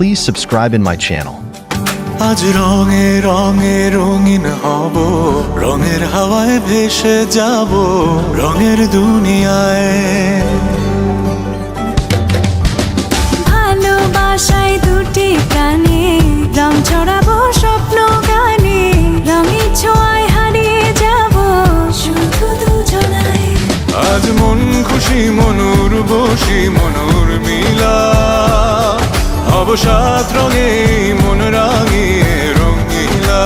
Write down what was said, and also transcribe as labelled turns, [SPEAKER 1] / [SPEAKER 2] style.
[SPEAKER 1] please subscribe in my channel.
[SPEAKER 2] আজ রঙে রঙে রঙিন হব, রঙের হাওয়ায় ভেসে যাব রঙের দুনিয়ায়।
[SPEAKER 3] ভালোবাসায় দুটি প্রাণে রং ছড়াবো স্বপ্ন গানে, রঙের ছোঁয়ায় হারিয়ে যাব শুধু দুজনায়।
[SPEAKER 2] আজ মন খুশি মনুর বসি মনুর মিলা, হব সাত রঙে মন রাঙিয়ে রঙিলা।